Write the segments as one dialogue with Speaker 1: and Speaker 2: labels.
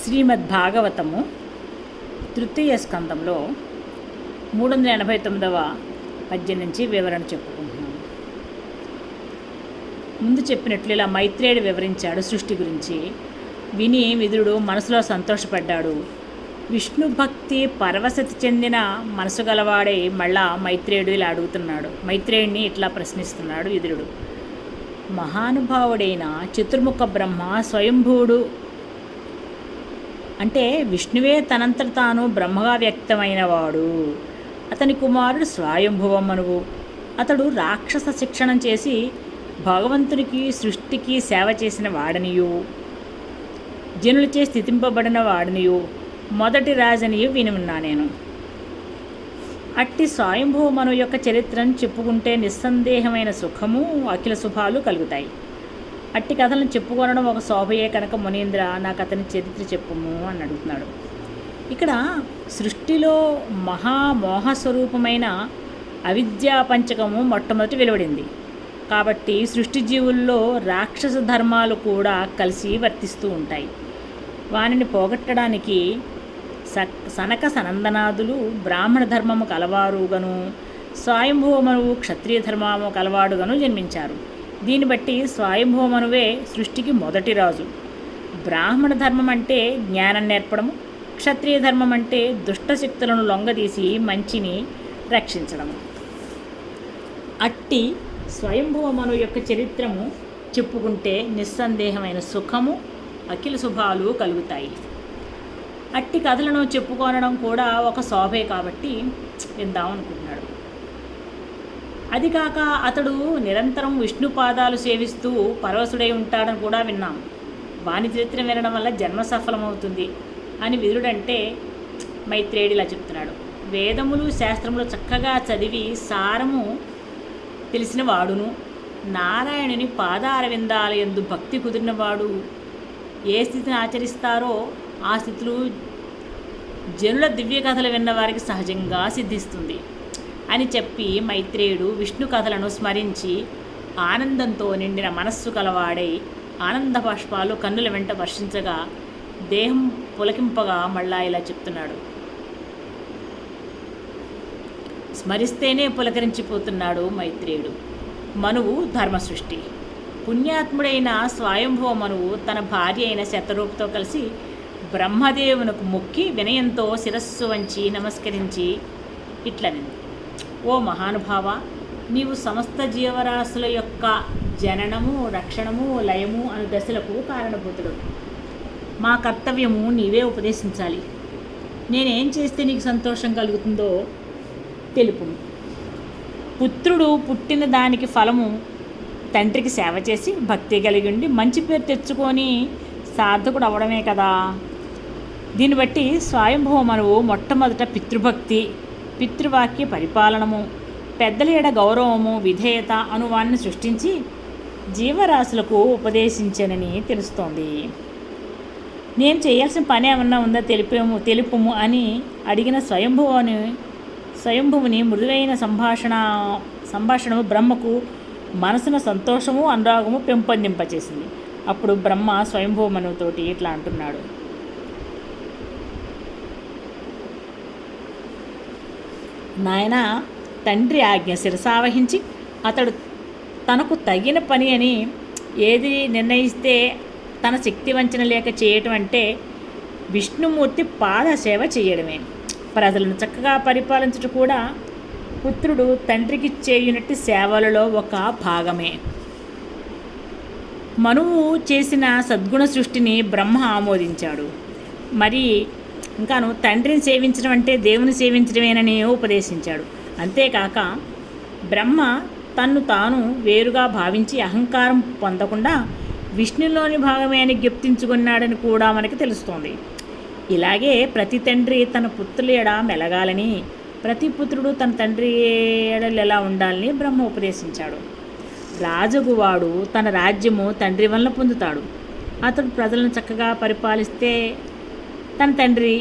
Speaker 1: శ్రీమద్భాగవతము తృతీయ స్కందంలో 389వ పద్యం నుంచి వివరణ చెప్పుకుంటున్నాము. ముందు చెప్పినట్లు ఇలా మైత్రేయుడు వివరించాడు సృష్టి గురించి. విని విదురుడు మనసులో సంతోషపడ్డాడు. విష్ణు భక్తి పరవశతి చెందిన మనసు గలవాడే మళ్ళా మైత్రేయుడు ఇలా అడుగుతున్నాడు. మైత్రేయుడిని ఇట్లా ప్రశ్నిస్తున్నాడు విదురుడు. మహానుభావుడైన చతుర్ముఖ బ్రహ్మ స్వయంభూడు అంటే విష్ణువే తనంతట తాను బ్రహ్మగా వ్యక్తమైనవాడు. అతని కుమారుడు స్వయంభువమనువు. అతడు రాక్షస శిక్షణం చేసి భగవంతునికి సృష్టికి సేవ చేసిన వాడనియు జనులచే స్థితింపబడిన వాడనియు మొదటి రాజనియు విని ఉన్నా నేను. అట్టి స్వయంభువమను యొక్క చరిత్రను చెప్పుకుంటే నిస్సందేహమైన సుఖము అఖిల శుభాలు కలుగుతాయి. అట్టి కథలను చెప్పుకోవడం ఒక శోభయే కనుక మునీంద్ర నాకు అతని చరిత్ర చెప్పుము అని అడుగుతున్నాడు. ఇక్కడ సృష్టిలో మహామోహస్వరూపమైన అవిద్యా పంచకము మొట్టమొదటి వెలువడింది. కాబట్టి సృష్టి జీవుల్లో రాక్షస ధర్మాలు కూడా కలిసి వర్తిస్తూ ఉంటాయి. వానిని పోగొట్టడానికి సనక సనందనాదులు బ్రాహ్మణ ధర్మము కలవారుగను స్వయంభూమనువు క్షత్రియ ధర్మము కలవాడుగను జన్మించారు. దీన్ని బట్టి స్వయంభూమనువే సృష్టికి మొదటి రాజు. బ్రాహ్మణ ధర్మం అంటే జ్ఞానం నేర్పడము, క్షత్రియ ధర్మం అంటే దుష్టశక్తులను లొంగదీసి మంచిని రక్షించడము. అట్టి స్వయంభూమను యొక్క చరిత్రము చెప్పుకుంటే నిస్సందేహమైన సుఖము అఖిల శుభాలు కలుగుతాయి. అట్టి కథలను చెప్పుకోనడం కూడా ఒక శోభే కాబట్టి విందామనుకుంటున్నాడు. అది కాక అతడు నిరంతరం విష్ణు పాదాలు సేవిస్తూ పరవశుడై ఉంటాడని కూడా విన్నాం. వాని చరిత్ర వినడం వల్ల జన్మ సఫలమవుతుంది అని విదురుడంటే మైత్రేయుడు ఇలా చెప్తున్నాడు. వేదములు శాస్త్రములు చక్కగా చదివి సారము తెలిసిన వాడును నారాయణుని పాదారవిందాల యందు భక్తి కుదిరినవాడు ఏ స్థితిని ఆచరిస్తారో ఆ స్థితులు జనుల దివ్య కథలు విన్నవారికి సహజంగా సిద్ధిస్తుంది అని చెప్పి మైత్రేయుడు విష్ణు కథలను స్మరించి ఆనందంతో నిండిన మనస్సు కలవాడై ఆనంద బాష్పాలు కన్నుల వెంట వర్షించగా దేహం పులకింపగా మళ్ళా ఇలా చెప్తున్నాడు. స్మరిస్తేనే పులకరించిపోతున్నాడు మైత్రేయుడు. మనువు ధర్మ సృష్టి. పుణ్యాత్ముడైన స్వయంభవ మనువు తన భార్య అయిన శతరూపుతో కలిసి బ్రహ్మదేవునకు మొక్కి వినయంతో శిరస్సు వంచి నమస్కరించి ఇట్లనింది. ఓ మహానుభావ, నీవు సమస్త జీవరాశుల యొక్క జననము రక్షణము లయము అను దశలకు కారణభూతుడు. మా కర్తవ్యము నీవే ఉపదేశించాలి. నేనేం చేస్తే నీకు సంతోషం కలుగుతుందో తెలుపు. పుత్రుడు పుట్టిన దానికి ఫలము తండ్రికి సేవ చేసి భక్తి కలిగి ఉండి మంచి పేరు తెచ్చుకొని సార్థకుడు అవడమే కదా. దీన్ని బట్టి స్వయంభూమనువు మొట్టమొదట పితృభక్తి, పితృవాక్య పరిపాలనము, పెద్దల ఎడ గౌరవము, విధేయత అనువాన్ని సృష్టించి జీవరాశులకు ఉపదేశించనని తెలుస్తోంది. నేను చేయాల్సిన పని ఏమన్నా ఉందా తెలుపుము అని అడిగిన స్వయంభువుని మృదువైన సంభాషణము బ్రహ్మకు మనసున సంతోషము అనురాగము పెంపొందింపచేసింది. అప్పుడు బ్రహ్మ స్వయంభూమనుతోటి ఇట్లా అంటున్నాడు. నాయన, తండ్రి ఆజ్ఞ శిరసావహించి అతడు తనకు తగిన పని అని ఏది నిర్ణయిస్తే తన శక్తి వంచన లేక చేయటం అంటే విష్ణుమూర్తి పాదసేవ చేయడమే. ప్రజలను చక్కగా పరిపాలించట కూడా పుత్రుడు తండ్రికి చేయునట్టి సేవలలో ఒక భాగమే. మనువు చేసిన సద్గుణ సృష్టిని బ్రహ్మ ఆమోదించాడు. మరి ఇంకాను తండ్రిని సేవించడం అంటే దేవుని సేవించడమేనని ఉపదేశించాడు. అంతేకాక బ్రహ్మ తన్ను తాను వేరుగా భావించి అహంకారం పొందకుండా విష్ణులోని భాగమే అని గుర్తించుకున్నాడని కూడా మనకి తెలుస్తోంది. ఇలాగే ప్రతి తండ్రి తన పుత్రుల ఎడ మెలగాలని, ప్రతి పుత్రుడు తన తండ్రి ఎడలు ఎలా ఉండాలని బ్రహ్మ ఉపదేశించాడు. రాజగువాడు తన రాజ్యము తండ్రి వల్ల పొందుతాడు. అతడు ప్రజలను చక్కగా పరిపాలిస్తే తన తండ్రి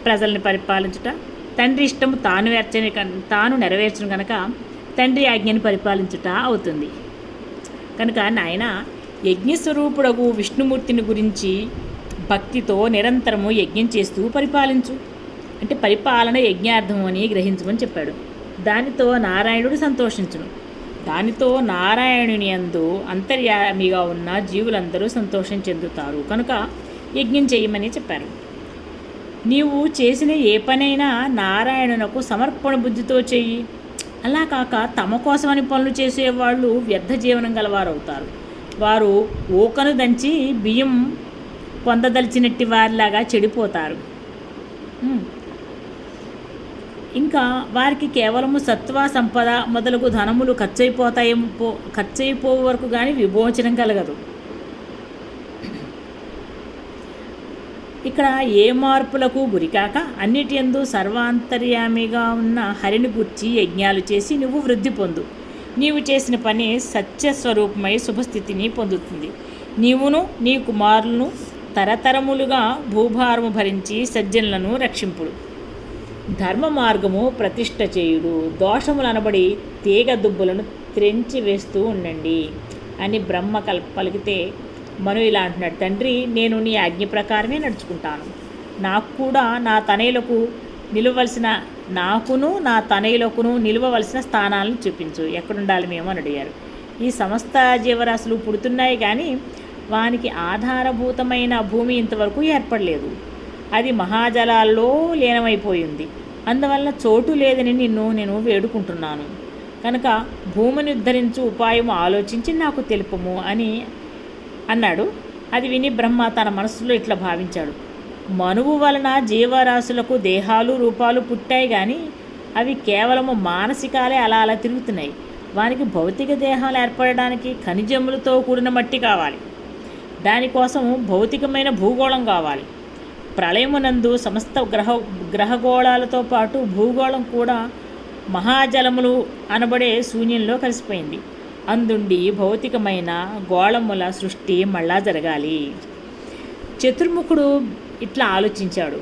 Speaker 1: ప్రజల్ని పరిపాలించుట, తండ్రి ఇష్టము తాను నెరవేర్చను కనుక తండ్రి ఆజ్ఞని పరిపాలించుట అవుతుంది. కనుక నాయన యజ్ఞస్వరూపుడగు విష్ణుమూర్తిని గురించి భక్తితో నిరంతరము యజ్ఞం చేస్తూ పరిపాలించు. అంటే పరిపాలన యజ్ఞార్థం అని గ్రహించమని చెప్పాడు. దానితో నారాయణుడు సంతోషించును. దానితో నారాయణుని యందు అంతర్యామిగా ఉన్న జీవులందరూ సంతోషం చెందుతారు కనుక యజ్ఞం చేయమని చెప్పారు. నీవు చేసిన ఏ పనైనా నారాయణునకు సమర్పణ బుద్ధితో చెయ్యి. అలా కాక తమ కోసమని పనులు చేసేవాళ్ళు వ్యర్థ జీవనం గలవారవుతారు. వారు ఊకను దంచి బియ్యం పొందదలిచినట్టి వారిలాగా చెడిపోతారు. ఇంకా వారికి కేవలము సత్వ సంపద మొదలగు ధనములు ఖర్చయిపో వరకు కానీ విమోచనం కలగదు. ఇక్కడ ఏ మార్పులకు గురికాక అన్నిటి యందు సర్వాంతర్యామిగా ఉన్న హరిని గుర్చి యజ్ఞాలు చేసి నువ్వు వృద్ధి పొందు. నీవు చేసిన పని సత్యస్వరూపమై శుభస్థితిని పొందుతుంది. నీవును నీ కుమారులను తరతరములుగా భూభారము భరించి సజ్జనులను రక్షింపుడు. ధర్మ మార్గము ప్రతిష్ఠ చేయుడు. దోషములనబడి తీగ దుబ్బులను త్రెంచి వేస్తూ ఉండండి అని బ్రహ్మ పలికితే మను ఇలా అంటున్నాడు, తండ్రి నేను నీ ఆజ్ఞ ప్రకారమే నడుచుకుంటాను. నాకును నా తనయులకును నిలువవలసిన స్థానాలను చూపించు. ఎక్కడుండాలి మేము అని అడిగారు. ఈ సమస్త జీవరాశులు పుడుతున్నాయి కానీ వానికి ఆధారభూతమైన భూమి ఇంతవరకు ఏర్పడలేదు. అది మహాజలాల్లో లీనమైపోయింది. అందువల్ల చోటు లేదని నేను వేడుకుంటున్నాను. కనుక భూమిని ఉద్ధరించు ఉపాయం ఆలోచించి నాకు తెలుపము అని అన్నాడు. అది విని బ్రహ్మ తన మనస్సులో ఇట్లా భావించాడు, మనువు వలన జీవరాశులకు దేహాలు రూపాలు పుట్టాయి కానీ అవి కేవలము మానసికాలే అలా తిరుగుతున్నాయి. వానికి భౌతిక దేహాలు ఏర్పడడానికి ఖనిజములతో కూడిన మట్టి కావాలి. దానికోసం భౌతికమైన భూగోళం కావాలి. ప్రళయమునందు సమస్త గ్రహగోళాలతో పాటు భూగోళం కూడా మహాజలములు అనబడే శూన్యంలో కలిసిపోయింది. అందుండి భౌతికమైన గోళముల సృష్టి మళ్ళా జరగాలి. చతుర్ముఖుడు ఇట్లా ఆలోచించాడు.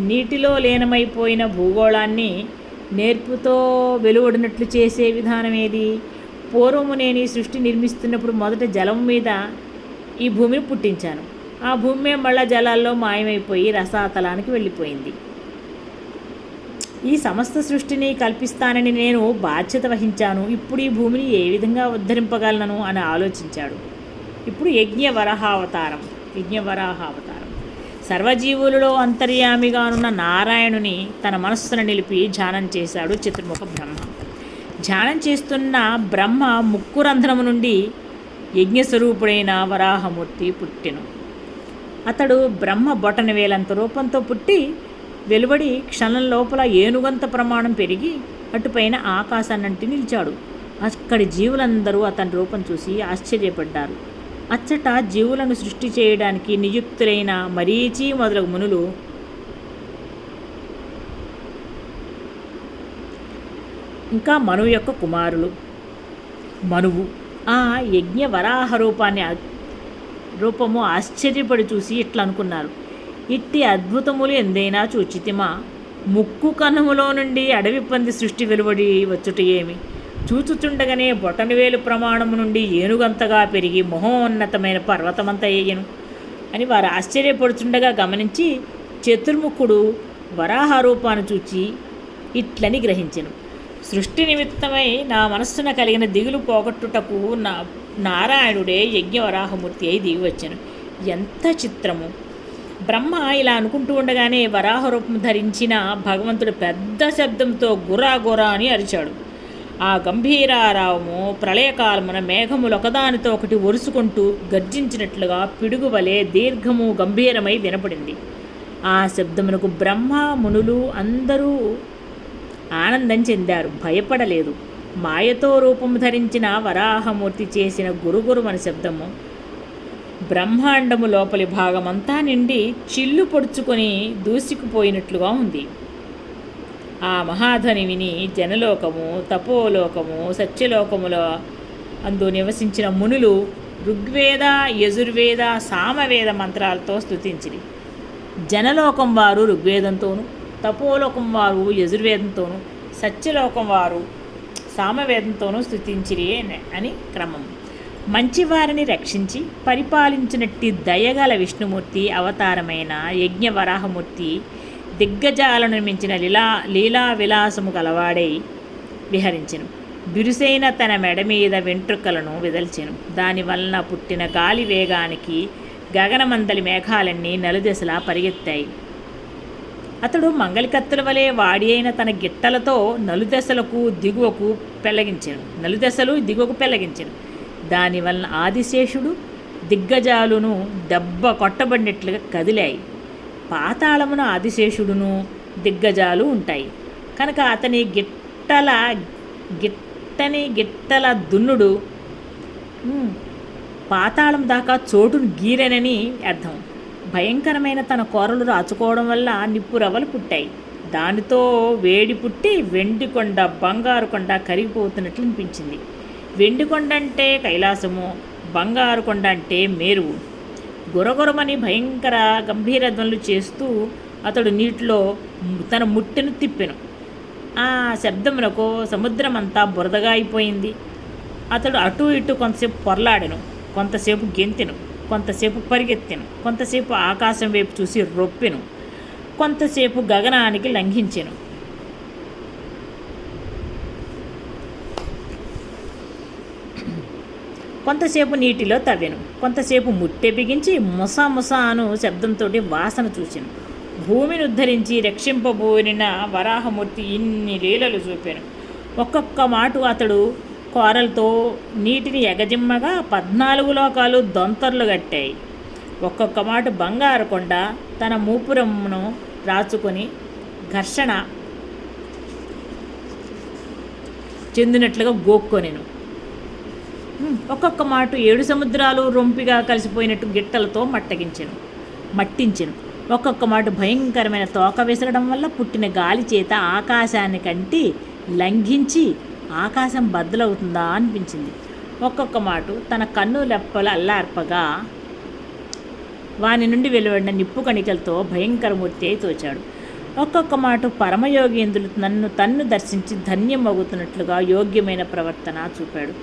Speaker 1: నీటిలో లీనమైపోయిన భూగోళాన్ని నేర్పుతో వెలువడినట్లు చేసే విధానం ఏది? పూర్వము నేను ఈ సృష్టి నిర్మిస్తున్నప్పుడు మొదట జలం మీద ఈ భూమిని పుట్టించాను. ఆ భూమి మళ్ళా జలాల్లో మాయమైపోయి రసాతలానికి వెళ్ళిపోయింది. ఈ సమస్త సృష్టిని కల్పిస్తానని నేను బాధ్యత వహించాను. ఇప్పుడు ఈ భూమిని ఏ విధంగా ఉద్ధరింపగలను అని ఆలోచించాడు. ఇప్పుడు యజ్ఞవరాహావతారం సర్వజీవులలో అంతర్యామిగానున్న నారాయణుని తన మనస్సును నిలిపి ధ్యానం చేశాడు చతుర్ముఖ బ్రహ్మ. ధ్యానం చేస్తున్న బ్రహ్మ ముక్కు రంధ్రము నుండి యజ్ఞస్వరూపుడైన వరాహమూర్తి పుట్టెను. అతడు బ్రహ్మ బొటన వేలంత రూపంతో పుట్టి వెలువడి క్షణం లోపల ఏనుగంత ప్రమాణం పెరిగి అటుపైన ఆకాశాన్నంటి నిలిచాడు. అక్కడి జీవులందరూ అతని రూపం చూసి ఆశ్చర్యపడ్డారు. అచ్చట జీవులను సృష్టి చేయడానికి నియుక్తులైన మరీచి మొదలగు మునులు ఇంకా మనువు యొక్క కుమారులు మనువు ఆ యజ్ఞ వరాహ రూపము ఆశ్చర్యపడి చూసి ఇట్లా అనుకున్నారు, ఇట్టి అద్భుతములు ఎందైనా చూచితిమా? ముక్కు కన్నుములో నుండి అడవి పంది సృష్టి వెలువడి వచ్చుట ఏమి? చూచుచుండగానే బొటనవేలు ప్రమాణము నుండి ఏనుగంతగా పెరిగి మహోన్నతమైన పర్వతమంత అయ్యను అని వారు ఆశ్చర్యపడుచుండగా గమనించి చతుర్ముఖుడు వరాహరూపాన్ని చూచి ఇట్లని గ్రహించెను. సృష్టి నిమిత్తమై నా మనస్సున కలిగిన దిగులు పోగొట్టుటకు నారాయణుడే యజ్ఞవరాహమూర్తి అయి దిగి వచ్చాను. ఎంత చిత్రము! బ్రహ్మ ఇలా అనుకుంటూ ఉండగానే వరాహరూపం ధరించిన భగవంతుడు పెద్ద శబ్దంతో గురా గురా అని అరిచాడు. ఆ గంభీరారావము ప్రళయకాలమున మేఘములు ఒకదానితో ఒకటి ఒరుసుకుంటూ గర్జించినట్లుగా పిడుగువలే దీర్ఘము గంభీరమై వినపడింది. ఆ శబ్దమునకు బ్రహ్మ మునులు అందరూ ఆనందం చెందారు, భయపడలేదు. మాయతో రూపము ధరించిన వరాహమూర్తి చేసిన గురుగురుమని శబ్దము బ్రహ్మాండము లోపలి భాగమంతా నిండి చిల్లు పొడుచుకొని దూసుకుపోయినట్లుగా ఉంది. ఆ మహాధ్వని విని జనలోకము, తపోలోకము, సత్యలోకముల అందు నివసించిన మునులు ఋగ్వేద, యజుర్వేద, సామవేద మంత్రాలతో స్తుతించిరి. జనలోకం వారు ఋగ్వేదంతోనూ, తపోలోకం వారు యజుర్వేదంతోనూ, సత్యలోకం వారు సామవేదంతోనూ స్తుతించిరి అని క్రమం. మంచివారిని రక్షించి పరిపాలించినట్టి దయగల విష్ణుమూర్తి అవతారమైన యజ్ఞవరాహమూర్తి దిగ్గజాలను మించిన లీలా విలాసము గలవాడై విహరించెను. బిరుసైన తన మెడ మీద వెంట్రుకలను విదల్చెను. దానివలన పుట్టిన గాలి వేగానికి గగనమందలి మేఘాలన్నీ నలుదెసలా పరిగెత్తాయి. అతడు మంగళకత్తుల వలె వాడి అయిన తన గిట్టలతో నలుదెసలు దిగువకు పెళ్లగించెను. దానివలన ఆదిశేషుడు దిగ్గజాలును దెబ్బ కొట్టబడినట్లుగా కదిలాయి. పాతాళమున ఆదిశేషుడును దిగ్గజాలు ఉంటాయి కనుక అతని గిట్టల దున్నుడు పాతాళం దాకా చోటును గీరెనని అర్థం. భయంకరమైన తన కోరలు రాచుకోవడం వల్ల నిప్పు రవ్వలు పుట్టాయి. దానితో వేడి పుట్టి వెండి కొండ బంగారు కొండ కరిగిపోతున్నట్లు అనిపించింది. వెండి కొండ అంటే కైలాసము, బంగారు కొండ అంటే మేరువు. గురగురమని భయంకర గంభీర ధ్వనులు చేస్తూ అతడు నీటిలో తన ముట్టెను తిప్పెను. ఆ శబ్దమునకు సముద్రమంతా బురదగా అయిపోయింది. అతడు అటు ఇటు కొంతసేపు పొరలాడెను, కొంతసేపు గెంతెను, కొంతసేపు పరిగెత్తెను, కొంతసేపు ఆకాశం వైపు చూసి రొప్పెను, కొంతసేపు గగనానికి లంఘించెను. కొంతసేపు నీటిలో తవ్వెను, కొంతసేపు ముట్టె బిగించి ముసా ముసా అను శబ్దంతో వాసన చూచెను. భూమిని ఉద్ధరించి రక్షింపబోయిన వరాహమూర్తి ఇన్ని లీలలు చూపాను. ఒక్కొక్క మాటు అతడు కోరలతో నీటిని ఎగజిమ్మగా 14 లోకాలు దొంతర్లు కట్టాయి. ఒక్కొక్క మాట బంగారు కొండ తన మూపురమును రాచుకొని ఘర్షణ చెందినట్లుగా గోక్కొనెను. ఒక్కొక్క మాట 7 సముద్రాలు రొంపిగా కలిసిపోయినట్టు గిట్టలతో మట్టించెను. ఒక్కొక్క మాట భయంకరమైన తోక విసరడం వల్ల పుట్టిన గాలి చేత ఆకాశాన్ని కంటి లంఘించి ఆకాశం బద్దలవుతుందా అనిపించింది. ఒక్కొక్క మాట తన కన్ను లెప్పలు అల్లార్పగా వాని నుండి వెలువడిన నిప్పు కణికలతో భయంకరమూర్తి అయి తోచాడు. ఒక్కొక్క మాట పరమయోగేంద్రులు తన్ను దర్శించి ధన్యమగుతున్నట్లుగా యోగ్యమైన ప్రవర్తన చూపాడు.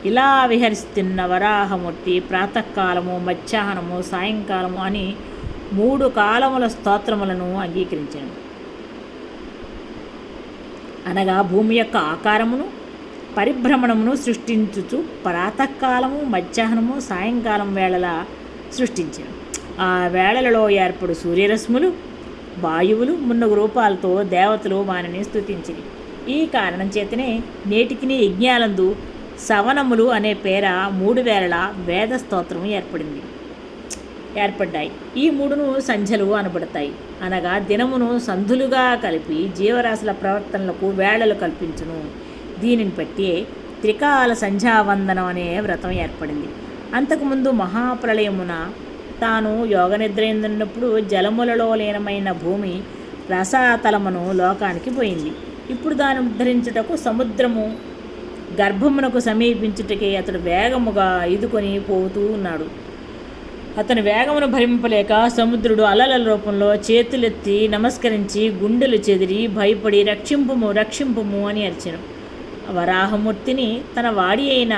Speaker 1: ఇలా విహరిస్తున్న వరాహమూర్తి ప్రాతకాలము, మధ్యాహ్నము, సాయంకాలము అని 3 కాలముల స్తోత్రములను అంగీకరించాను. అనగా భూమి యొక్క ఆకారమును పరిభ్రమణమును సృష్టించుచు ప్రాతకాలము, మధ్యాహ్నము, సాయంకాలం వేళలా సృష్టించాను. ఆ వేళలలో ఏర్పడు సూర్యరశ్ములు, వాయువులు మున్నగు రూపాలతో దేవతలు వానిని స్తుతించిరి. ఈ కారణం చేతనే నేటికి యజ్ఞాలందు సవనములు అనే పేర 3 వేళల వేద స్తోత్రము ఏర్పడ్డాయి. ఈ 3ను సంధ్యలు అనబడతాయి. అనగా దినమును సంధులుగా కలిపి జీవరాశుల ప్రవర్తనలకు వేళలు కల్పించును. దీనిని బట్టి త్రికాల సంధ్యావందనం అనే వ్రతం ఏర్పడింది. అంతకుముందు మహాప్రళయమున తాను యోగనిద్ర ఎందున్నప్పుడు జలములలో లీనమైన భూమి రసాతలమును లోకానికి పోయింది. ఇప్పుడు దాన్ని ఉద్ధరించుటకు సముద్రము గర్భమునకు సమీపించుటకే అతడు వేగముగా ఈదుకొని పోతూ ఉన్నాడు. అతని వేగమును భరింపలేక సముద్రుడు అలల రూపంలో చేతులెత్తి నమస్కరించి గుండెలు చెదిరి భయపడి రక్షింపుము అని అరిచెను. వరాహమూర్తిని తన వాడి అయిన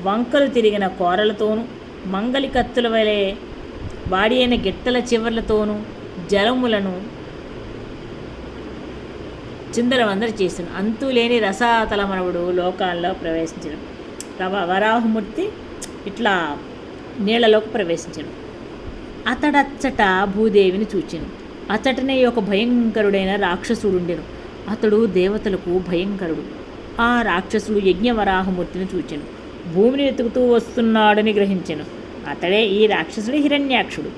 Speaker 1: వంకలు తిరిగిన కోరలతోనూ మంగలి కత్తుల వలె వాడి అయిన గిట్టల చివర్లతోనూ జలములను చిందరవందర చేసిన అంతులేని రసాతలమనవుడు లోకాల్లో ప్రవేశించను. వరాహమూర్తి ఇట్లా నీళ్లలోకి ప్రవేశించను. అతడచ్చట భూదేవిని చూచెను. అచ్చటనే ఒక భయంకరుడైన రాక్షసుడుండెను. అతడు దేవతలకు భయంకరుడు. ఆ రాక్షసుడు యజ్ఞవరాహమూర్తిని చూచెను. భూమిని వెతుకుతూ వస్తున్నాడని గ్రహించెను. అతడే ఈ రాక్షసుడు హిరణ్యాక్షుడు.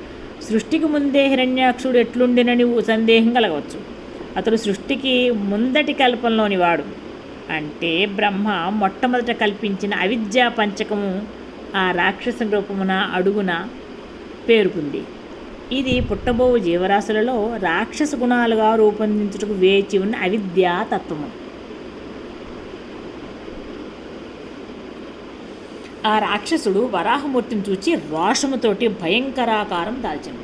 Speaker 1: సృష్టికి ముందే హిరణ్యాక్షుడు ఎట్లుండెనని సందేహం కలగవచ్చు. అతడు సృష్టికి ముందటి కల్పంలోని వాడు. అంటే బ్రహ్మ మొట్టమొదట కల్పించిన అవిద్యా పంచకము ఆ రాక్షస రూపమున అడుగున పేరుకుంది. ఇది పుట్టబోవు జీవరాశులలో రాక్షస గుణాలుగా రూపొందించుటకు వేచి ఉన్న అవిద్యా తత్వము. ఆ రాక్షసుడు వరాహమూర్తిని చూచి రోషముతోటి భయంకరాకారం దాల్చెను.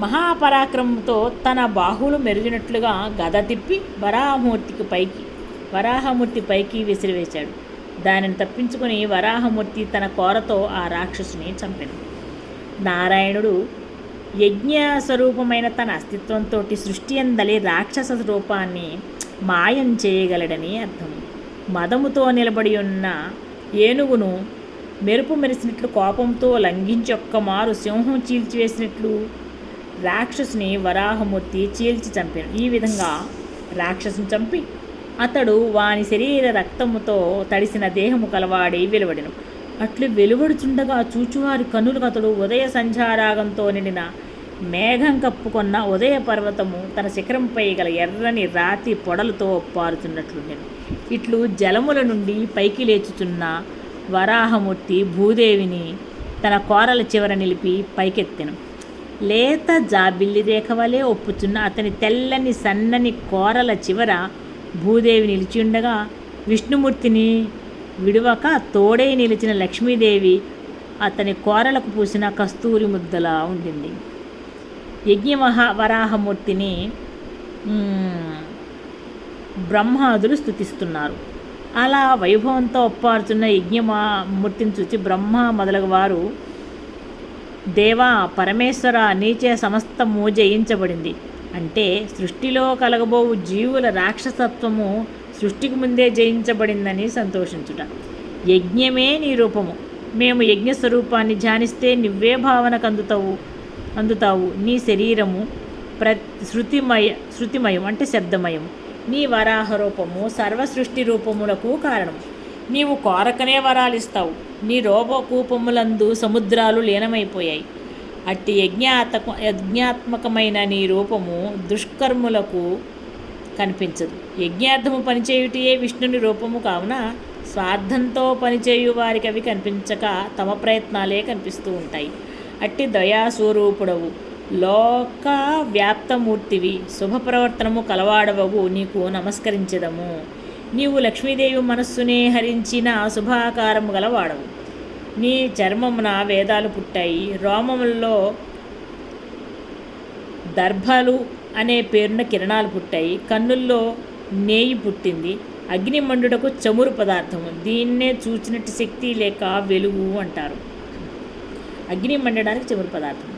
Speaker 1: మహాపరాక్రమంతో తన బాహువులు మెరిగినట్లుగా గద తిప్పి వరాహమూర్తి పైకి విసిరివేశాడు. దానిని తప్పించుకొని వరాహమూర్తి తన కోరతో ఆ రాక్షసుని చంపెను. నారాయణుడు యజ్ఞ స్వరూపమైన తన అస్తిత్వంతో సృష్టి అందలి రాక్షస రూపాన్ని మాయం చేయగలడని అర్థం. మదముతో నిలబడి ఉన్న ఏనుగును మెరుపు మెరిసినట్లు కోపంతో లంఘించి ఒక్కమారు సింహం చీల్చివేసినట్లు రాక్షసుని వరాహమూర్తి చీల్చి చంపాను. ఈ విధంగా రాక్షసుని చంపి అతడు వాని శరీర రక్తముతో తడిసిన దేహము కలవాడి వెలువడెను. అట్లు వెలువడుచుండగా చూచువారి కన్నులకు అతడు ఉదయ సంధ్యారాగంతో నిండిన మేఘం కప్పుకొన్న ఉదయ పర్వతము తన శిఖరంపై గల ఎర్రని రాతి పొడలతో పారుతున్నట్లుండెను. ఇట్లు జలముల నుండి పైకి లేచుచున్న వరాహమూర్తి భూదేవిని తన కోరల చివర నిలిపి పైకెత్తెను. లేత జాబిల్లి రేఖ వలె ఒప్పుచున్న అతని తెల్లని సన్నని కోరల చివర భూదేవి నిలిచి ఉండగా విష్ణుమూర్తిని విడువక తోడై నిలిచిన లక్ష్మీదేవి అతని కోరలకు పూసిన కస్తూరి ముద్దలా ఉండింది. వరాహమూర్తిని బ్రహ్మాదులు స్తుతిస్తున్నారు. అలా వైభవంతో ఒప్పారుతున్న యజ్ఞమూర్తిని చూచి బ్రహ్మ మొదలగు వారు, దేవా పరమేశ్వర, నీచే సమస్తము జయించబడింది. అంటే సృష్టిలో కలగబోవు జీవుల రాక్షసత్వము సృష్టికి ముందే జయించబడిందని సంతోషించుట. యజ్ఞమే నీ రూపము. మేము యజ్ఞస్వరూపాన్ని ధ్యానిస్తే నువ్వే భావనకు అందుతావు. నీ శరీరము శృతిమయం అంటే శబ్దమయం. నీ వరాహ రూపము సర్వసృష్టి రూపములకు కారణం. నీవు కోరకనే వరాలిస్తావు. నీ రూపకూపములందు సముద్రాలు లీనమైపోయాయి. అట్టి యజ్ఞాత్మకమైన నీ రూపము దుష్కర్ములకు కనిపించదు. యజ్ఞార్థము పనిచేయుటయే విష్ణుని రూపము కావున స్వార్థంతో పనిచేయు వారికి అవి కనిపించక తమ ప్రయత్నాలే కనిపిస్తూ ఉంటాయి. అట్టి దయాస్వరూపుడవు, లోక వ్యాప్తమూర్తివి, శుభప్రవర్తనము కలవాడవవు, నీకు నమస్కరించదము. నీవు లక్ష్మీదేవి మనస్సునే హరించిన శుభాకారము గలవాడవు. నీ చర్మమున వేదాలు పుట్టాయి. రోమములలో దర్భలు అనే పేరున కిరణాలు పుట్టాయి. కన్నుల్లో నేయి పుట్టింది. అగ్ని మండుటకు చమురు పదార్థము. దీన్నే చూచినట్టు శక్తి లేక వెలుగు అంటారు. అగ్ని మండడానికి చమురు పదార్థం.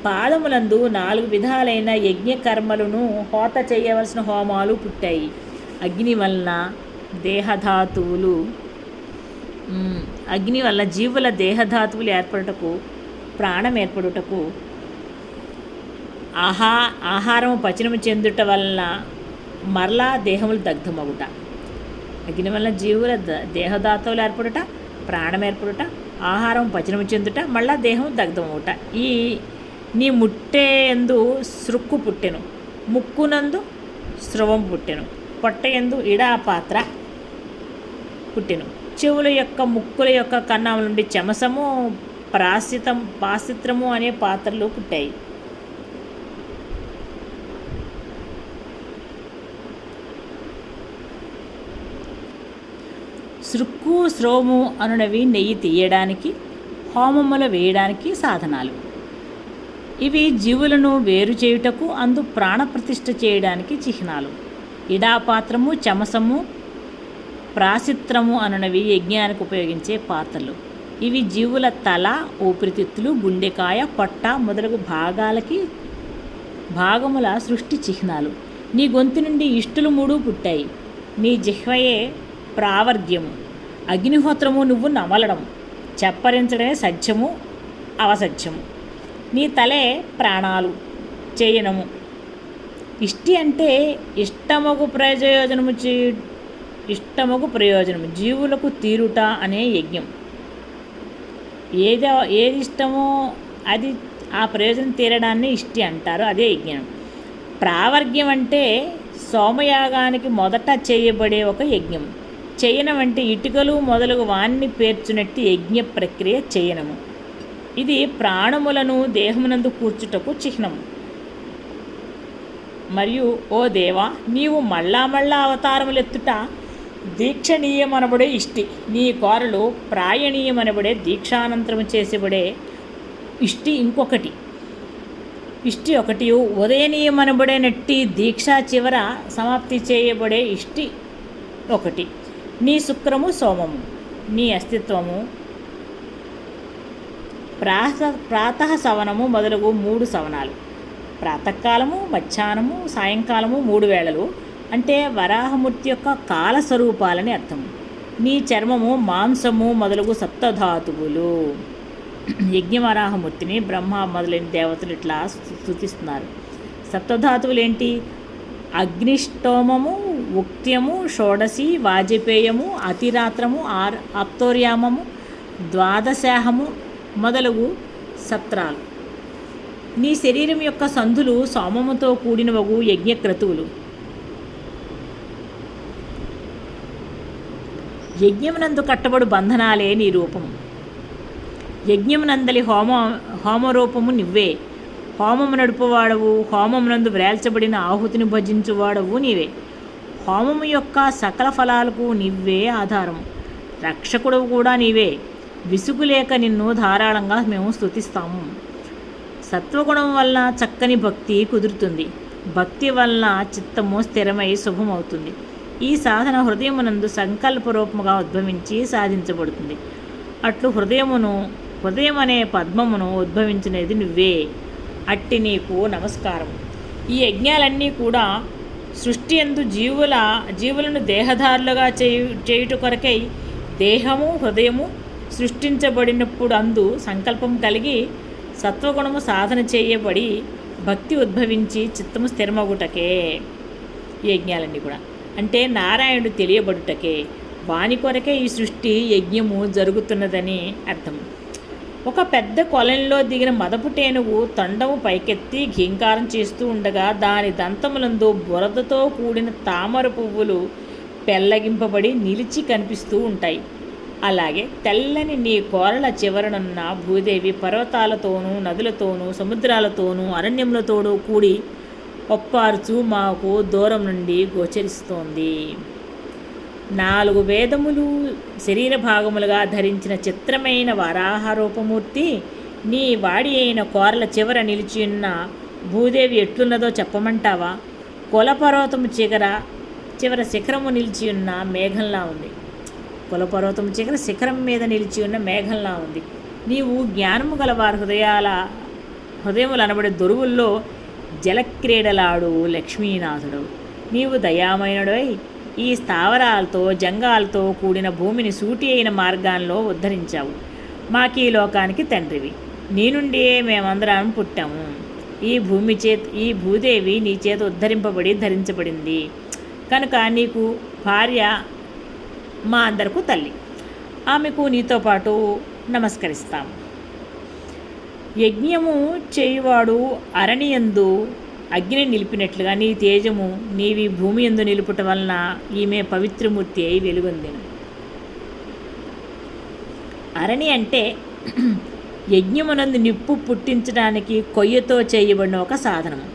Speaker 1: పాదములందు 4 విధాలైన యజ్ఞకర్మలను హోత చేయవలసిన హోమాలు పుట్టాయి. అగ్ని వలన జీవుల దేహధాతువులు ఏర్పడుటకు, ప్రాణం ఏర్పడుటకు, ఆహారము పచనము చెందుట వలన మరలా దేహములు దగ్ధమగుట. అగ్ని వలన జీవుల దేహధాతువులు ఏర్పడుట, ప్రాణం ఏర్పడుట, ఆహారం పచనము చెందుట, మళ్ళా దేహం దగ్ధమవుట. నీ ముట్టేయందు సృక్కు పుట్టెను, ముక్కునందు స్రవం పుట్టెను, పొట్టయందు ఇడాపాత్ర పుట్టెను. చెవుల యొక్క ముక్కుల యొక్క కన్నాల నుండి చమసము, పాసిత్రము అనే పాత్రలు పుట్టాయి. సృక్కు స్రోము అనునవి నెయ్యి తీయడానికి, హోమములు వేయడానికి సాధనాలు. ఇవి జీవులను వేరు చేయుటకు, అందు ప్రాణప్రతిష్ఠ చేయడానికి చిహ్నాలు. ఇడాపాత్రము, చమసము, ప్రాసిత్రము అనునవి యజ్ఞానికి ఉపయోగించే పాత్రలు. ఇవి జీవుల తల, ఊపిరితిత్తులు, గుండెకాయ, పొట్ట మొదలగు భాగముల సృష్టి చిహ్నాలు. నీ గొంతు నుండి ఇష్టులు 3 పుట్టాయి. నీ జిహ్వయే ప్రావర్గ్యము. అగ్నిహోత్రము నువ్వు నమలడం, చెప్పరించడమే సత్యము, అవసత్యము. నీ తలే ప్రాణాలు చేయనము. ఇష్టి అంటే ఇష్టమగు ప్రయోజనము, జీవులకు తీరుట అనే యజ్ఞం. ఏది ఇష్టమో అది ఆ ప్రయోజనం తీరడాన్ని ఇష్టి అంటారు. అదే యజ్ఞం. ప్రావర్గ్యం అంటే సోమయాగానికి మొదట చేయబడే ఒక యజ్ఞం. చేయనం అంటే ఇటుకలు మొదలగు వాన్ని పేర్చునట్టి యజ్ఞ ప్రక్రియ చేయనము. ఇది ప్రాణములను దేహమునందు కూర్చుటకు చిహ్నము. మరియు ఓ దేవా, నీవు మళ్ళా అవతారములెత్తుట దీక్షణీయమనబడే ఇష్టి. నీ కోరలు ప్రాయణీయమనబడే దీక్షానంతరము చేసేబడే ఇష్టి ఇంకొకటి. ఇష్టి ఒకటి. ఉదయనీయమనబడే నట్టి దీక్ష చివర సమాప్తి చేయబడే ఇష్టి ఒకటి. నీ శుక్రము సోమము, నీ అస్తిత్వము ప్రాతః సవనము మొదలగు 3 సవనాలు. ప్రాతకాలము, మధ్యాహ్నము, సాయంకాలము 3 వేళలు అంటే వరాహమూర్తి యొక్క కాల స్వరూపాలని అర్థము. నీ చర్మము మాంసము మొదలగు సప్తధాతువులు. యజ్ఞవరాహమూర్తిని బ్రహ్మ మొదలైన దేవతలు ఇట్లా స్తుతిస్తున్నారు. సప్తధాతువులు ఏంటి? అగ్నిష్టోమము, ఉక్త్యము, షోడశి, వాజపేయము, అతిరాత్రము, ఆప్తోర్యామము, ద్వాదశాహము మొదలగు సత్రాలు. నీ శరీరం యొక్క సంధులు సోమముతో కూడినవగు యజ్ఞక్రతువులు. యజ్ఞమునందు కట్టబడు బంధనాలే నీ రూపము. యజ్ఞమునందలి హోమరూపము నువ్వే. హోమము నడుపువాడవు, హోమమునందు వ్రేల్చబడిన ఆహుతిని భజించువాడవు నీవే. హోమము యొక్క సకల ఫలాలకు నీవే ఆధారము. రక్షకుడు కూడా నీవే. విసుగులేక నిన్ను ధారాళంగా మేము స్తుతిస్తాము. సత్వగుణం వల్ల చక్కని భక్తి కుదురుతుంది. భక్తి వల్ల చిత్తము స్థిరమై శుభమవుతుంది. ఈ సాధన హృదయమునందు సంకల్పరూపముగా ఉద్భవించి సాధించబడుతుంది. అట్లు హృదయం అనే పద్మమును ఉద్భవించినది నువ్వే. అట్టి నీకు నమస్కారం. ఈ యజ్ఞాలన్నీ కూడా సృష్టి యందు జీవులను దేహధారులుగా చేయుట కొరకై దేహము హృదయము సృష్టించబడినప్పుడు అందు సంకల్పం కలిగి సత్వగుణము సాధన చేయబడి భక్తి ఉద్భవించి చిత్తము స్థిరమగుటకే. ఈ యజ్ఞాలన్నీ కూడా అంటే నారాయణుడు తెలియబడుటకే. వాని కొరకే ఈ సృష్టి యజ్ఞము జరుగుతున్నదని అర్థం. ఒక పెద్ద కొలంలో దిగిన మదపు టేనుగు తొండము పైకెత్తి ఘీంకారం చేస్తూ ఉండగా దాని దంతములందు బురదతో కూడిన తామర పువ్వులు పెల్లగింపబడి నిలిచి కనిపిస్తూ ఉంటాయి. అలాగే తెల్లని నీ కోరల చివరనున్న భూదేవి పర్వతాలతోనూ నదులతోనూ సముద్రాలతోనూ అరణ్యములతోనూ కూడి ఒప్పారుచు మాకు దూరం నుండి గోచరిస్తోంది. 4 వేదములు శరీర భాగములుగా ధరించిన చిత్రమైన వరాహ రూపమూర్తి నీ వాడి అయిన కోరల చివర నిలిచియున్న భూదేవి ఎట్లున్నదో చెప్పమంటావా? కులపర్వతము చివర శిఖరము నిలిచియున్న మేఘంలా ఉంది. కులపర్వతము చివర శిఖరం మీద నిలిచి ఉన్న మేఘంలా ఉంది. నీవు జ్ఞానము గలవారి హృదయములు అనబడే దొరువుల్లో జలక్రీడలాడు లక్ష్మీనాథుడు. నీవు దయామయుడై ఈ స్థావరాలతో జంగాలతో కూడిన భూమిని సూటి అయిన మార్గాల్లో ఉద్ధరించావు. మాకీ లోకానికి తండ్రివి. నీ నుండియే మేమందరం పుట్టాము. ఈ భూదేవి నీ చేత ఉద్ధరింపబడి ధరించబడింది కనుక నీకు భార్య, మా అందరకు తల్లి. ఆమెకు నీతో పాటు నమస్కరిస్తాము. యజ్ఞము చేయువాడు అరణియందు అగ్ని నిలిపినట్లుగా నీ తేజము నీవి భూమి యందు నిలుపుట వలన ఈమె పవిత్రమూర్తి అయి వెలుగొందిన. అరణి అంటే యజ్ఞమునందు నిప్పు పుట్టించడానికి కొయ్యతో చేయబడిన ఒక సాధనము.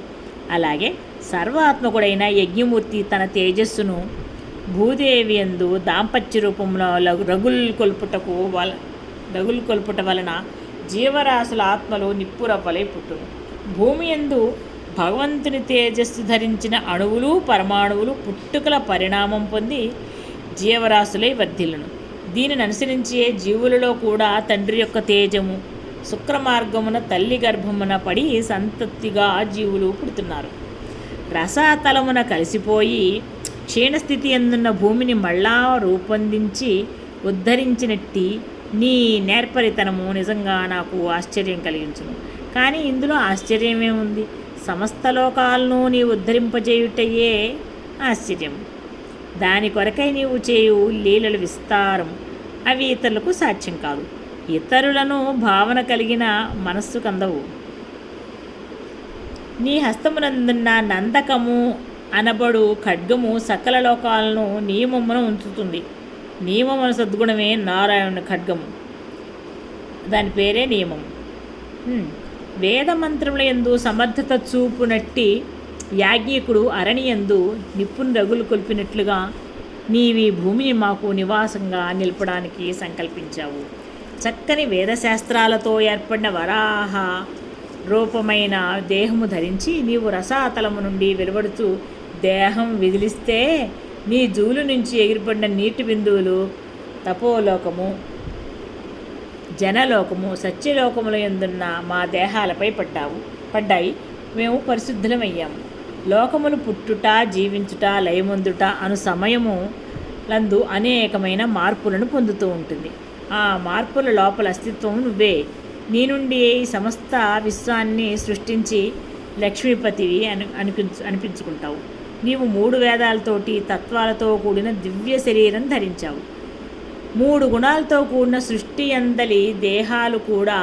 Speaker 1: అలాగే సర్వాత్మకుడైన యజ్ఞమూర్తి తన తేజస్సును భూదేవి యందు దాంపత్య రూపంలో రగులు కొల్పుట వలన జీవరాశుల ఆత్మలు నిప్పురవ్వలై పుట్టును. భూమి యందు భగవంతుని తేజస్సు ధరించిన అణువులు పరమాణువులు పుట్టుకల పరిణామం పొంది జీవరాశులై వర్ధిల్లును. దీనిని అనుసరించే జీవులలో కూడా తండ్రి యొక్క తేజము శుక్రమార్గమున తల్లి గర్భమున పడి సంతతిగా జీవులు పుడుతున్నారు. రసాతలమున కలిసిపోయి క్షీణస్థితి ఎందున్న భూమిని మళ్ళా రూపొందించి ఉద్ధరించినట్టి నీ నేర్పరితనము నిజంగా నాకు ఆశ్చర్యం కలిగించును. కానీ ఇందులో ఆశ్చర్యమేముంది? సమస్త లోకాలను నీ ఉద్ధరింపజేయుటయే ఆశ్చర్యం. దాని కొరకై నీవు చేయు లీలల విస్తారం అవి ఇతరులకు సాధ్యం కాదు. ఇతరులను భావన కలిగిన మనస్సు కందవు. నీ హస్తమునందున్న నందకము అనబడు ఖడ్గము సకల లోకాలను నియమమున ఉంచుతుంది. నియమమున సద్గుణమే నారాయణుని ఖడ్గము. దాని పేరే నియమము. వేదమంత్రముల యందు సమర్థత చూపునట్టి యాజ్ఞికుడు అరణియందు నిప్పును రగులు కొల్పినట్లుగా నీవి భూమిని మాకు నివాసంగా నిలపడానికి సంకల్పించావు. చక్కని వేదశాస్త్రాలతో ఏర్పడిన వరాహ రూపమైన దేహము ధరించి నీవు రసాతలము నుండి వెలువడుతూ దేహం విదిలిస్తే నీ జూలు నుంచి ఎగిరిపడిన నీటి బిందువులు తపోలోకము, జనలోకము, సత్యలోకముల యందున్న మా దేహాలపై పడ్డాయి. మేము పరిశుద్ధులమయ్యాము. లోకములు పుట్టుట, జీవించుట, లయమొందుట అను సమయము లందు అనేకమైన మార్పులను పొందుతూ ఉంటుంది. ఆ మార్పుల లోపల అస్తిత్వం నువ్వే. నీ నుండి ఈ సమస్త విశ్వాన్ని సృష్టించి లక్ష్మీపతివి అనిపించుకుంటావు. నీవు 3 వేదాలతోటి తత్వాలతో కూడిన దివ్య శరీరం ధరించావు. 3 గుణాలతో కూడిన సృష్టి అందలి దేహాలు కూడా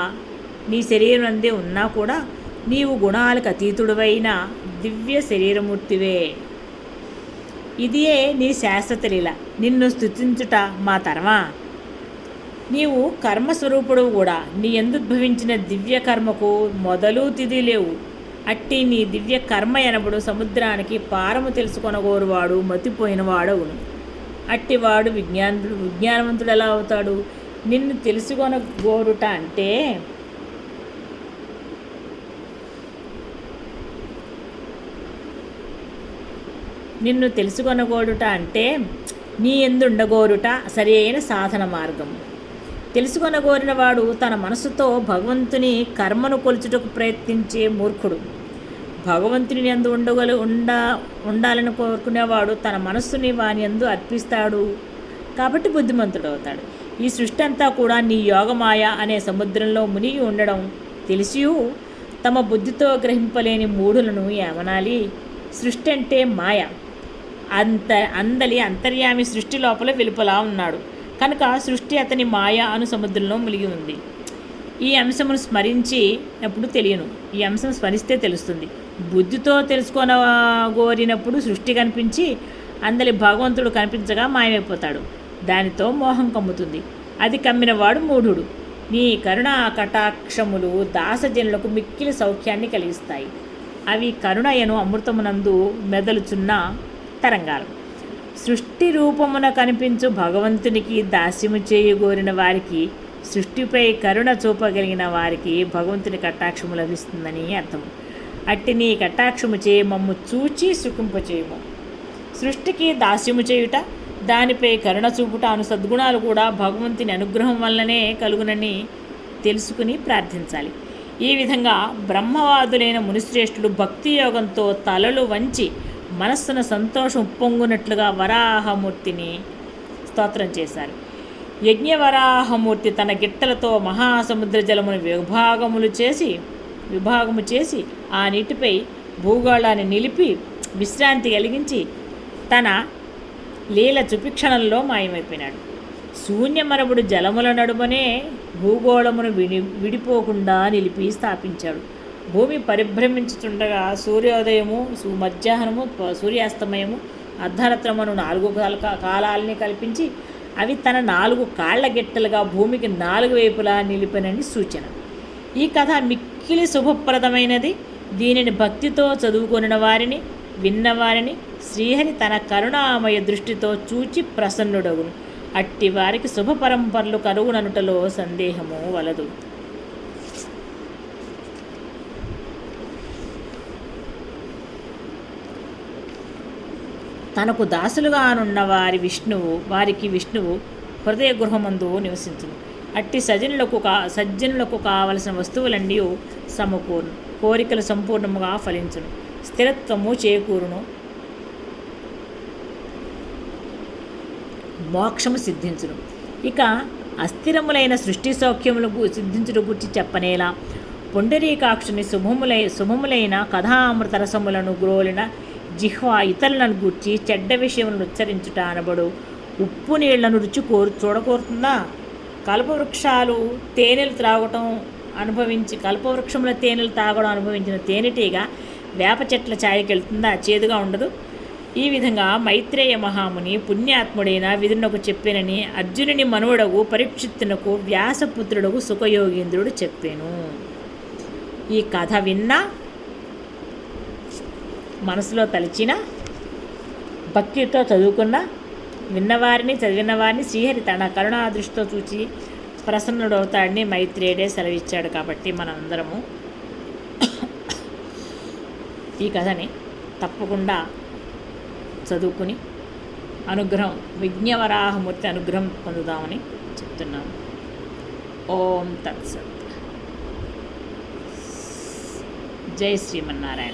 Speaker 1: నీ శరీరం అందే ఉన్నా కూడా నీవు గుణాలకు అతీతుడువైన దివ్య శరీరమూర్తివే. ఇదియే నీ శాశ్వత లీల. నిన్ను స్తుతించుట మా తరమా? నీవు కర్మస్వరూపుడు కూడా. నీ ఎందుద్భవించిన దివ్య కర్మకు మొదలు తిది లేవు. అట్టి నీ దివ్య కర్మ ఎనబడు సముద్రానికి పారము తెలుసుకొనగోరువాడు మతిపోయినవాడవును. అట్టివాడు విజ్ఞానవంతుడు ఎలా అవుతాడు? నిన్ను తెలుసుకొనగోరుట అంటే నీ ఎందుండగోరుట సరి అయిన సాధన మార్గం. తెలుసుకొనగోరిన వాడు తన మనసుతో భగవంతుని కర్మను కొలుచుటకు ప్రయత్నించే మూర్ఖుడు. భగవంతుని యందు ఉండాలని కోరుకునేవాడు తన మనస్సుని వాని యందు అర్పిస్తాడు కాబట్టి బుద్ధిమంతుడు అవుతాడు. ఈ సృష్టి అంతా కూడా నీ యోగమాయ అనే సముద్రంలో మునిగి ఉండడం తెలిసియూ తమ బుద్ధితో గ్రహింపలేని మూఢులను ఏమనాలి? సృష్టి అంటే మాయ. అందలి అంతర్యామి సృష్టి లోపల వెలుపలా ఉన్నాడు కనుక సృష్టి అతని మాయ అను సముద్రంలో మునిగి ఉంది. ఈ అంశమును స్మరించినప్పుడు తెలియను. ఈ అంశం స్మరిస్తే తెలుస్తుంది. బుద్ధితో తెలుసుకొనగోరినప్పుడు సృష్టి కనిపించి అందలి భగవంతుడు కనిపించగా మాయమైపోతాడు. దానితో మోహం కమ్ముతుంది. అది కమ్మినవాడు మూఢుడు. నీ కరుణా కటాక్షములు దాసజనులకు మిక్కిలి సౌఖ్యాన్ని కలిగిస్తాయి. అవి కరుణయను అమృతమునందు మెదలుచున్న తరంగాలు. సృష్టి రూపమున కనిపించు భగవంతునికి దాస్యము చేయగోరిన వారికి, సృష్టిపై కరుణ చూపగలిగిన వారికి భగవంతుని కటాక్షము లభిస్తుందని అర్థము. అట్టి నీ కటాక్షము చేయ మమ్ము చూచి సుఖింపచేయము. సృష్టికి దాస్యము చేయుట, దానిపై కరుణ చూపుట అను సద్గుణాలు కూడా భగవంతుని అనుగ్రహం వల్లనే కలుగునని తెలుసుకుని ప్రార్థించాలి. ఈ విధంగా బ్రహ్మవాదులైన మునిశ్రేష్ఠుడు భక్తి యోగంతో తలలు వంచి మనస్సును సంతోషం ఉప్పొంగునట్లుగా వరాహమూర్తిని స్తోత్రం చేశారు. యజ్ఞవరాహమూర్తి తన గిట్టలతో మహాసముద్ర జలమును విభాగము చేసి ఆ నీటిపై భూగోళాన్ని నిలిపి విశ్రాంతి కలిగించి తన లీల చుపిక్షణంలో మాయమైపోయినాడు. శూన్యమరబుడు జలముల నడుమనే భూగోళమును విడిపోకుండా నిలిపి స్థాపించాడు. భూమి పరిభ్రమించుతుండగా సూర్యోదయము, మధ్యాహ్నము, సూర్యాస్తమయము, అర్ధరాత్రమును 4 కాలాలని కల్పించి అవి తన 4 కాళ్ల గిట్టలుగా భూమికి 4 వైపులా నిలిపినని సూచన. ఈ కథ మిక్కిలి శుభప్రదమైనది. దీనిని భక్తితో చదువుకొనిన వారిని, విన్నవారిని శ్రీహరి తన కరుణామయ దృష్టితో చూచి ప్రసన్నుడగును. అట్టి వారికి శుభ పరంపరలు కరుగుననుటలో సందేహము వలదు. తనకు దాసులుగానున్న వారికి విష్ణువు హృదయ గృహమందు నివసించును. అట్టి సజ్జనులకు కావలసిన వస్తువులన్నీ సమకూరును. కోరికలు సంపూర్ణముగా ఫలించును. స్థిరత్వము చేకూరును. మోక్షము సిద్ధించును. ఇక అస్థిరములైన సృష్టి సౌఖ్యములు సిద్ధించుట గురించి చెప్పనేలా. పుండరీకాక్షుని శుభములైన కథామృత రసములను గ్రోలిన జిహ్వ ఇతరులను గూర్చి చెడ్డ విషయములను ఉచ్చరించుట అనబడు ఉప్పు నీళ్లను రుచి చూడకోరుతుందా? కల్పవృక్షముల తేనెలు తాగడం అనుభవించిన తేనెటీగా వేప చెట్ల ఛాయకి వెళ్తుందా? చేదుగా ఉండదు. ఈ విధంగా మైత్రేయ మహాముని పుణ్యాత్ముడైన విదురునకు చెప్పానని అర్జునుని మనువడగు పరీక్షిత్తునకు వ్యాసపుత్రుడగు సుఖయోగీంద్రుడు చెప్పాను. ఈ కథ విన్నా, మనసులో తలిచిన, భక్తితో చదివిన వారిని శ్రీహరి తన కరుణా దృష్టితో చూచి ప్రసన్నుడవుతాడని మైత్రేయుడే సెలవిచ్చాడు. కాబట్టి మనందరము ఈ కథని తప్పకుండా చదువుకుని అనుగ్రహం, విఘ్నవరాహమూర్తి అనుగ్రహం పొందుదామని చెప్తున్నాము. ఓం తత్సత్. జై శ్రీమన్నారాయణ.